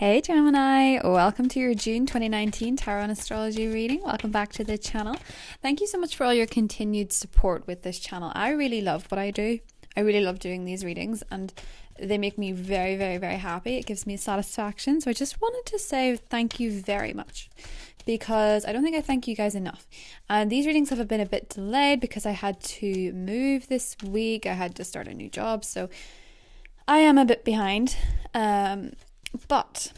Hey Gemini, welcome to your June 2019 Tarot and Astrology reading. Welcome back to the channel. Thank you so much for all your continued support with this channel. I really love what I do. I really love doing these readings and they make me very, very, very happy. It gives me satisfaction. So I just wanted to say thank you very much because I don't think I thank you guys enough. And these readings have been a bit delayed because I had to move this week. I had to start a new job. So I am a bit behind. But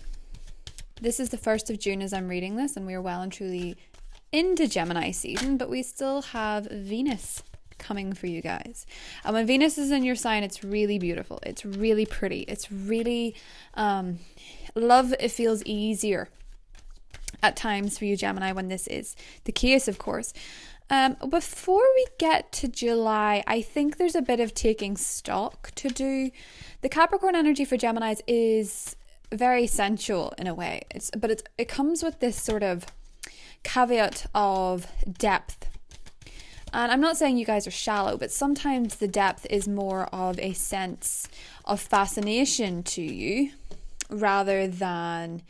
this is the 1st of June as I'm reading this, and we are well and truly into Gemini season, but we still have Venus coming for you guys. And when Venus is in your sign, it's really beautiful. It's really pretty. It's really love. It feels easier at times for you, Gemini, when this is the case, of course. Before we get to July, I think there's a bit of taking stock to do. The Capricorn energy for Geminis is very sensual in a way. It comes with this sort of caveat of depth. And I'm not saying you guys are shallow, but sometimes the depth is more of a sense of fascination to you rather than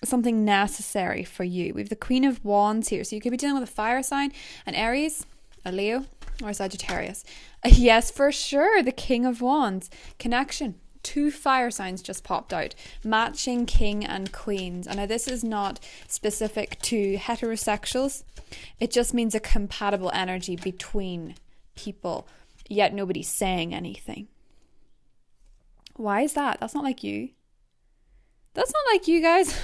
something necessary for you. We have the Queen of Wands here. So you could be dealing with a fire sign, an Aries, a Leo, or a Sagittarius. Yes, for sure. The King of Wands. Connection. 2 fire signs just popped out, matching king and queens. And now this is not specific to heterosexuals. It just means a compatible energy between people, yet nobody's saying anything. Why is that? That's not like you. That's not like you guys.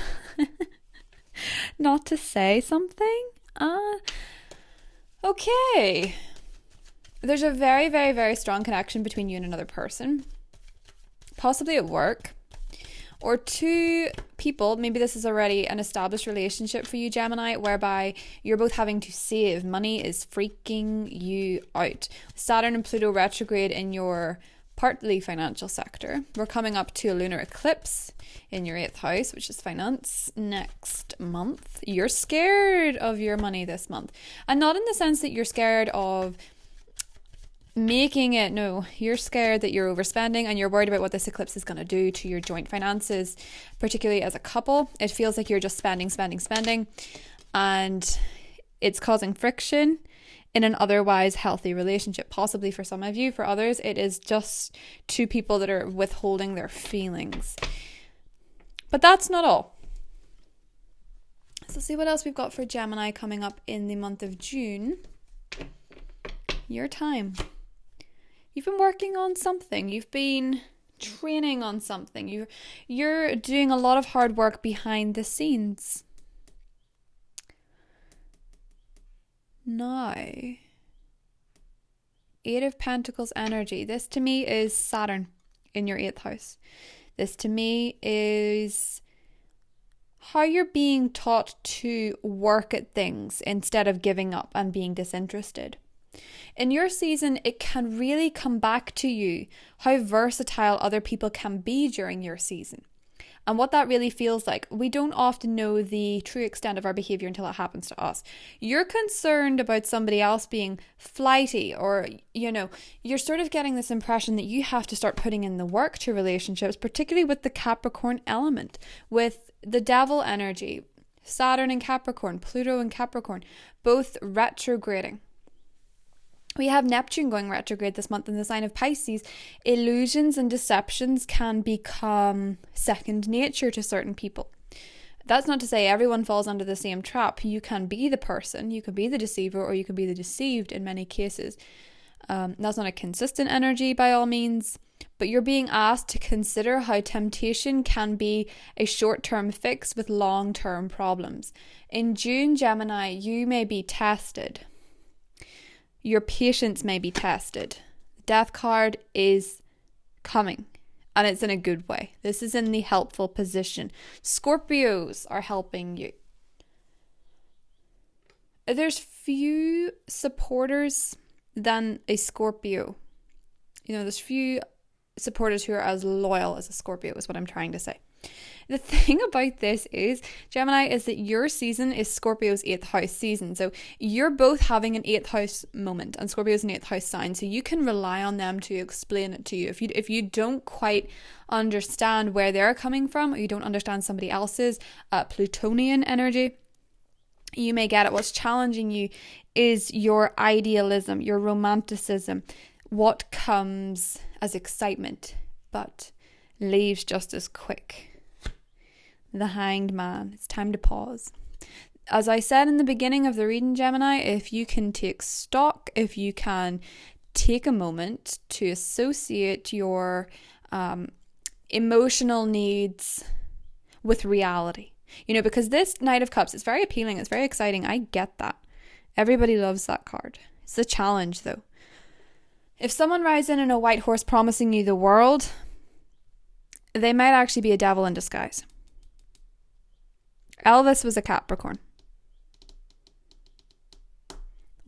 Not to say something. Okay. There's a very, very, very strong connection between you and another person. Possibly at work, or 2 people. Maybe this is already an established relationship for you, Gemini, whereby you're both having to save. Money is freaking you out. Saturn and Pluto retrograde in your partly financial sector. We're coming up to a lunar eclipse in your 8th house, which is finance, next month. You're scared of your money this month, and not in the sense that you're scared of making it. No, you're scared that you're overspending and you're worried about what this eclipse is going to do to your joint finances, particularly as a couple. It feels like you're just spending, and it's causing friction in an otherwise healthy relationship, possibly for some of you. For others, it is just 2 people that are withholding their feelings. But that's not all. So see what else we've got for Gemini coming up in the month of June. Your time. You've been working on something. You've been training on something. You're doing a lot of hard work behind the scenes. Now, 8 of Pentacles energy. This to me is Saturn in your 8th house. This to me is how you're being taught to work at things instead of giving up and being disinterested. In your season, it can really come back to you how versatile other people can be during your season and what that really feels like. We don't often know the true extent of our behavior until it happens to us. You're concerned about somebody else being flighty, or, you're sort of getting this impression that you have to start putting in the work to relationships, particularly with the Capricorn element, with the devil energy, Saturn and Capricorn, Pluto and Capricorn, both retrograding. We have Neptune going retrograde this month in the sign of Pisces. Illusions and deceptions can become second nature to certain people. That's not to say everyone falls under the same trap. You can be the person, you can be the deceiver, or you can be the deceived in many cases. That's not a consistent energy by all means, but you're being asked to consider how temptation can be a short-term fix with long-term problems. In June, Gemini, you may be tested. Your patience may be tested. The Death card is coming, and it's in a good way. This is in the helpful position. Scorpios are helping you. There's few supporters than a Scorpio. There's few supporters who are as loyal as a Scorpio, is what I'm trying to say. the thing about this is, Gemini, is that your season is Scorpio's 8th house season. So you're both having an 8th house moment, and Scorpio's an 8th house sign. So you can rely on them to explain it to you. If you don't quite understand where they're coming from, or you don't understand somebody else's Plutonian energy, you may get it. What's challenging you is your idealism, your romanticism, what comes as excitement, but leaves just as quick. The Hanged Man. It's time to pause. As I said in the beginning of the reading, Gemini, if you can take stock, if you can take a moment to associate your emotional needs with reality. You know, because this Knight of Cups is very appealing. It's very exciting. I get that. Everybody loves that card. It's a challenge, though. If someone rides in a white horse promising you the world, they might actually be a devil in disguise. Elvis was a Capricorn.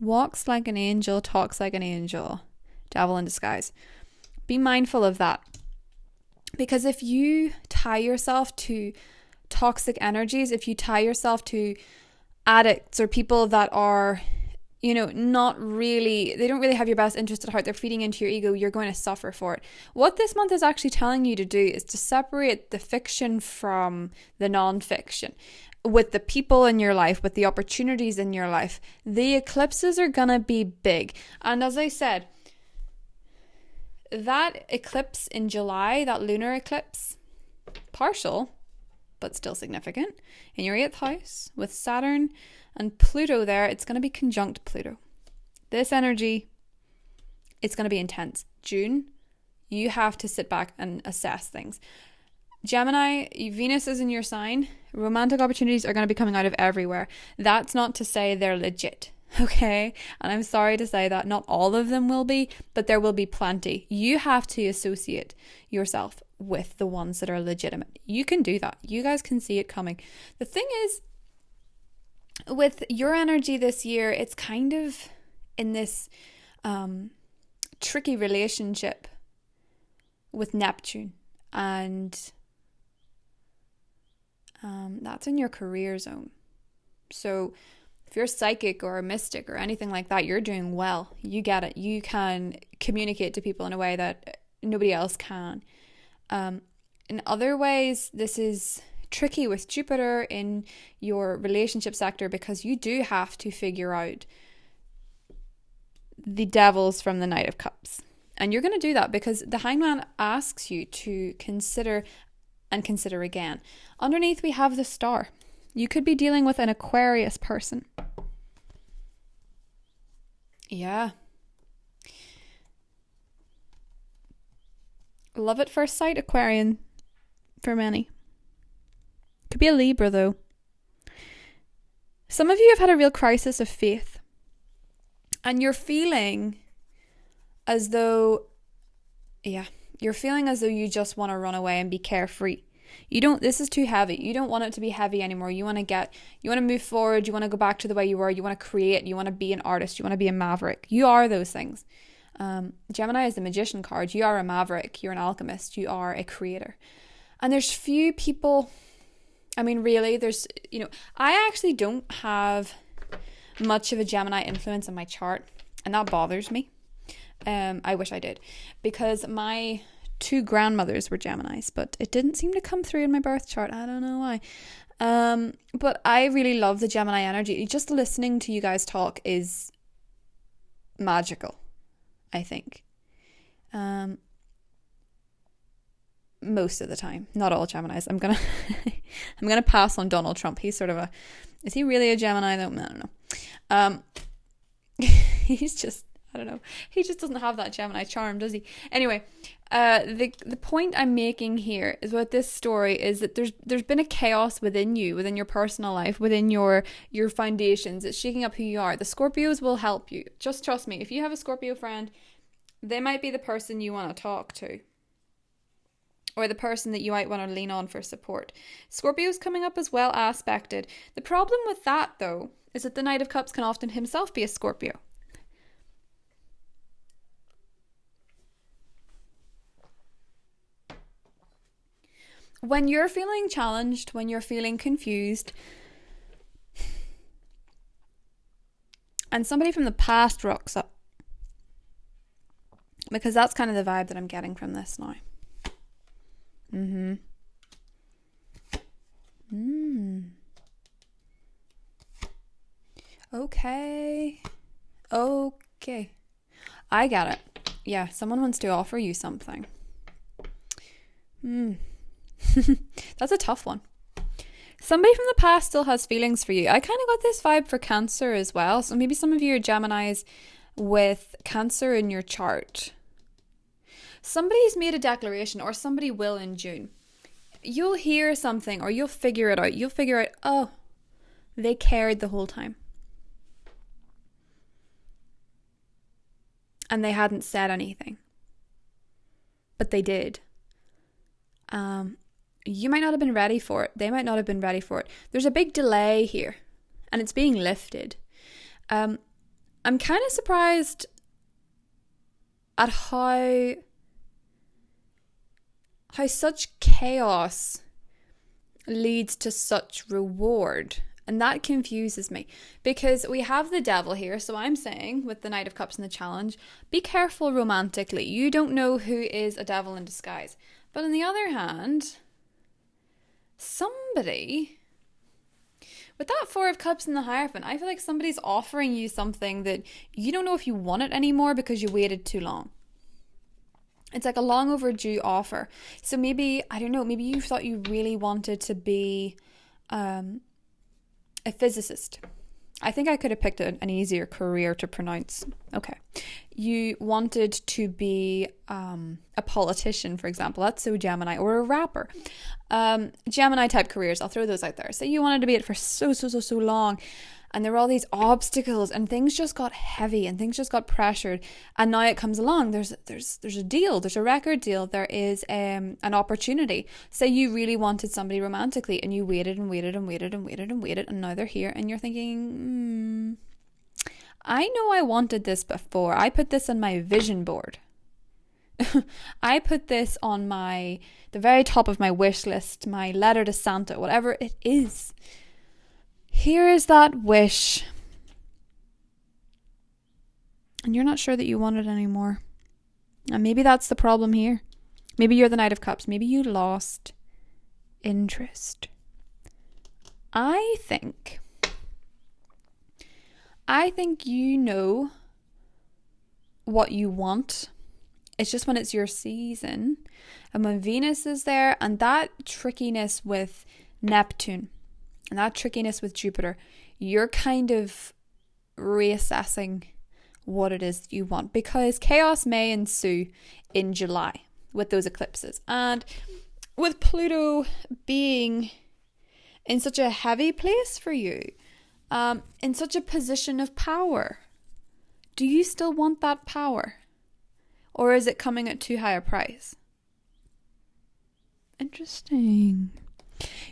Walks like an angel, talks like an angel. Devil in disguise. Be mindful of that. Because if you tie yourself to toxic energies, if you tie yourself to addicts or people that are, you know, not really, they don't really have your best interest at heart, they're feeding into your ego, you're going to suffer for it. What this month is actually telling you to do is to separate the fiction from the non-fiction. With the people in your life, with the opportunities in your life, the eclipses are going to be big. And as I said, that eclipse in July, that lunar eclipse, partial, but still significant, in your 8th house with Saturn and Pluto there, it's going to be conjunct Pluto. This energy, it's going to be intense. June, you have to sit back and assess things. Gemini, Venus is in your sign. Romantic opportunities are going to be coming out of everywhere. That's not to say they're legit, okay? And I'm sorry to say that not all of them will be, but there will be plenty. You have to associate yourself with the ones that are legitimate. You can do that. You guys can see it coming. The thing is, with your energy this year, it's kind of in this tricky relationship with Neptune, and that's in your career zone. So if you're psychic or a mystic or anything like that, you're doing well. You get it. You can communicate to people in a way that nobody else can. In other ways, this is tricky with Jupiter in your relationship sector, because you do have to figure out the devils from the Knight of Cups. And you're going to do that because the Hangman asks you to consider and consider again. Underneath, we have the Star. You could be dealing with an Aquarius person. Yeah. Love at first sight, Aquarian, for many. Could be a Libra, though. Some of you have had a real crisis of faith, and you're feeling as though, you're feeling as though you just want to run away and be carefree. This is too heavy. You don't want it to be heavy anymore. You want to move forward. You want to go back to the way you were. You want to create. You want to be an artist. You want to be a maverick. You are those things. Gemini is the Magician card. You are a maverick. You're an alchemist. You are a creator. And there's few people, I mean, really, I actually don't have much of a Gemini influence in my chart, and that bothers me. I wish I did, because my 2 grandmothers were Geminis, but it didn't seem to come through in my birth chart. I don't know why. But I really love the Gemini energy. Just listening to you guys talk is magical, I think. Most of the time, not all Geminis. I'm gonna pass on Donald Trump. He's sort of is he really a Gemini though? I don't know. He's just, I don't know. He just doesn't have that Gemini charm, does he? Anyway, the point I'm making here is with this story is that there's been a chaos within you, within your personal life, within your foundations. It's shaking up who you are. The Scorpios will help you. Just trust me. If you have a Scorpio friend, they might be the person you want to talk to, or the person that you might want to lean on for support. Scorpio's coming up as well aspected. The problem with that, though, is that the Knight of Cups can often himself be a Scorpio. when you're feeling challenged, when you're feeling confused, and somebody from the past rocks up, because that's kind of the vibe that I'm getting from this now. Okay. I get it. Yeah, someone wants to offer you something. That's a tough one. Somebody from the past still has feelings for you. I kind of got this vibe for Cancer as well. So maybe some of you are Geminis with Cancer in your chart. Somebody's made a declaration, or somebody will in June. You'll hear something, or you'll figure it out. You'll figure out, oh, they cared the whole time. And they hadn't said anything. But they did. You might not have been ready for it. They might not have been ready for it. There's a big delay here, and it's being lifted. I'm kind of surprised at how such chaos leads to such reward. And that confuses me, because we have the devil here. So I'm saying, with the Knight of Cups and the challenge, be careful romantically. You don't know who is a devil in disguise. But on the other hand, somebody, with that Four of Cups and the Hierophant, I feel like somebody's offering you something that you don't know if you want it anymore because you waited too long. It's like a long overdue offer. So maybe, I don't know, maybe you thought you really wanted to be a physicist. I think I could have picked an easier career to pronounce. Okay. You wanted to be a politician, for example. That's so Gemini. Or a rapper. Gemini type careers. I'll throw those out there. So you wanted to be it for so long. And there were all these obstacles, and things just got heavy, and things just got pressured. And now it comes along. There's a deal. There's a record deal. There is an opportunity. Say you really wanted somebody romantically, and you waited, and now they're here, and you're thinking, I know I wanted this before. I put this on my vision board. I put this on the very top of my wish list, my letter to Santa, whatever it is. Here is that wish. And you're not sure that you want it anymore. And maybe that's the problem here. Maybe you're the Knight of Cups. Maybe you lost interest. I think you know what you want. It's just when it's your season. And when Venus is there, and that trickiness with Neptune, and that trickiness with Jupiter, you're kind of reassessing what it is you want, because chaos may ensue in July with those eclipses. And with Pluto being in such a heavy place for you, in such a position of power, do you still want that power? Or is it coming at too high a price? Interesting.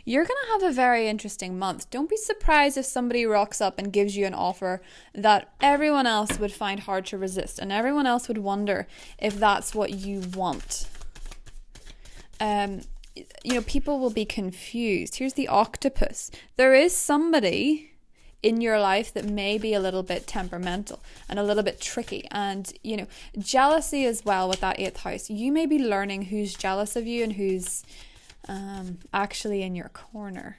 You're going to have a very interesting month. Don't be surprised if somebody rocks up and gives you an offer that everyone else would find hard to resist, and everyone else would wonder if that's what you want. People will be confused. Here's the octopus. There is somebody in your life that may be a little bit temperamental and a little bit tricky, and jealousy as well with that 8th house. You may be learning who's jealous of you and who's actually in your corner.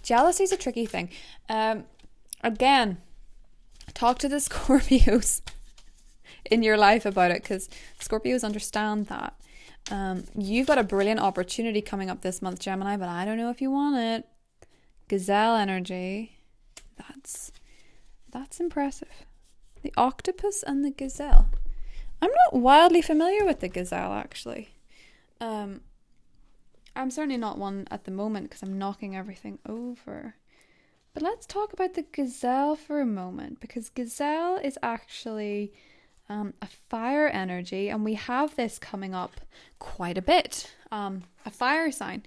Jealousy is a tricky thing. Again, talk to the Scorpios in your life about it, because Scorpios understand that. You've got a brilliant opportunity coming up this month, Gemini, but I don't know if you want it. Gazelle energy. That's impressive. The octopus and the gazelle. I'm not wildly familiar with the gazelle, actually. I'm certainly not one at the moment because I'm knocking everything over. But let's talk about the gazelle for a moment, because gazelle is actually a fire energy, and we have this coming up quite a bit. A fire sign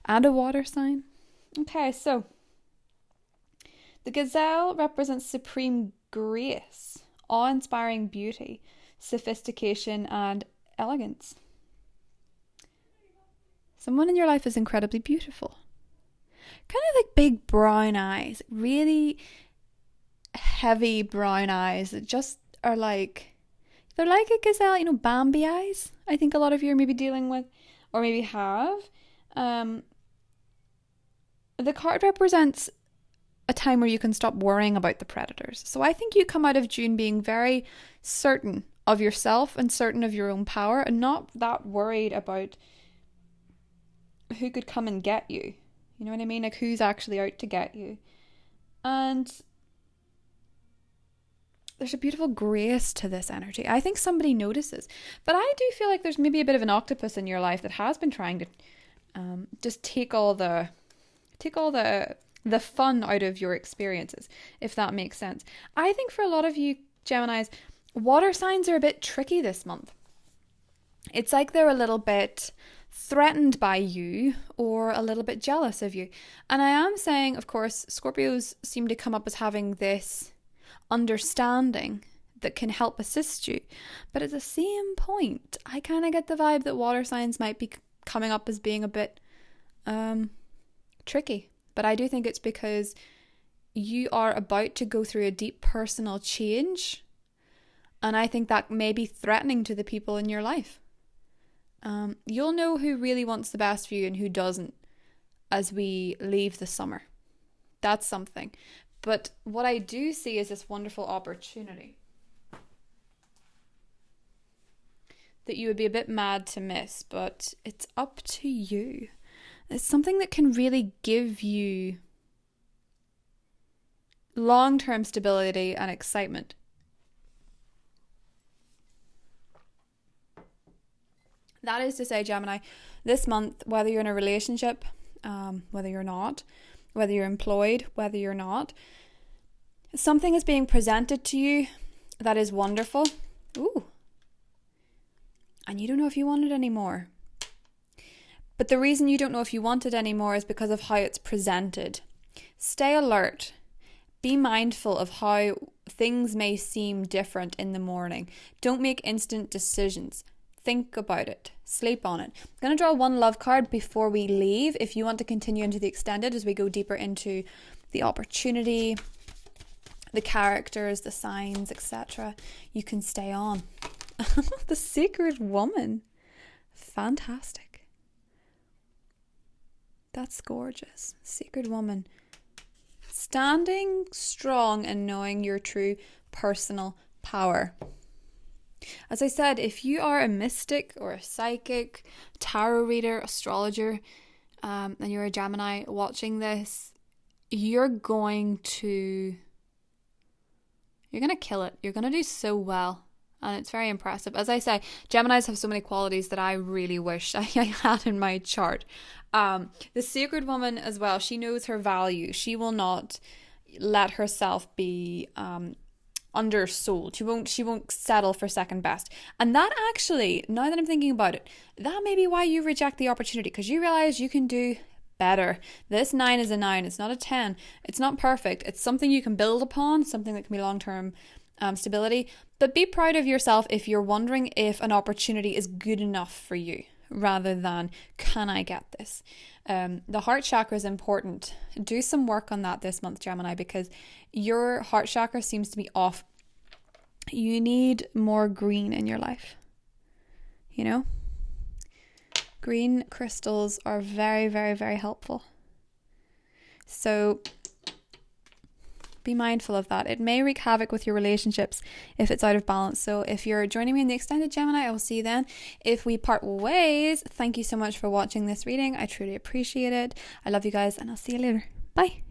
and a water sign. Okay, so the gazelle represents supreme grace, awe-inspiring beauty, sophistication, and elegance. Someone in your life is incredibly beautiful. Kind of like big brown eyes, really heavy brown eyes that just are like, they're like a gazelle, Bambi eyes. I think a lot of you are maybe dealing with, or maybe have. The card represents a time where you can stop worrying about the predators. So I think you come out of June being very certain of yourself and certain of your own power and not that worried about who could come and get you. You know what I mean? Like who's actually out to get you. And there's a beautiful grace to this energy. I think somebody notices. But I do feel like there's maybe a bit of an octopus in your life that has been trying to just take all the fun out of your experiences, if that makes sense. I think for a lot of you Geminis, water signs are a bit tricky this month. It's like they're a little bit threatened by you or a little bit jealous of you. And I am saying, of course, Scorpios seem to come up as having this understanding that can help assist you. But at the same point, I kind of get the vibe that water signs might be coming up as being a bit tricky. But I do think it's because you are about to go through a deep personal change. And I think that may be threatening to the people in your life. You'll know who really wants the best for you and who doesn't as we leave the summer. That's something. But what I do see is this wonderful opportunity that you would be a bit mad to miss, but it's up to you. It's something that can really give you long-term stability and excitement. That is to say, Gemini, this month, whether you're in a relationship, whether you're not, whether you're employed, whether you're not, something is being presented to you that is wonderful. Ooh. And you don't know if you want it anymore. But the reason you don't know if you want it anymore is because of how it's presented. Stay alert. Be mindful of how things may seem different in the morning. Don't make instant decisions. Think about it. Sleep on it. I'm going to draw one love card before we leave. If you want to continue into the extended as we go deeper into the opportunity, the characters, the signs, etc., you can stay on. The Sacred Woman. Fantastic. That's gorgeous. Sacred Woman. Standing strong and knowing your true personal power. As I said, if you are a mystic or a psychic, tarot reader, astrologer, and you're a Gemini watching this, you're going to kill it. You're going to do so well. And it's very impressive. As I say, Geminis have so many qualities that I really wish I had in my chart. The Sacred Woman as well, she knows her value. She will not let herself be undersold. She won't settle for second best. And that actually, now that I'm thinking about it, that may be why you reject the opportunity, because you realize you can do better. This 9 is a 9. It's not a 10. It's not perfect. It's something you can build upon, something that can be long-term stability. But be proud of yourself if you're wondering if an opportunity is good enough for you, rather than, can I get this? The heart chakra is important. Do some work on that this month, Gemini, because your heart chakra seems to be off. You need more green in your life. Green crystals are very, very, very helpful. So be mindful of that. It may wreak havoc with your relationships if it's out of balance. So if you're joining me in the extended, Gemini, I will see you then. If we part ways, thank you so much for watching this reading. I truly appreciate it. I love you guys, and I'll see you later. Bye.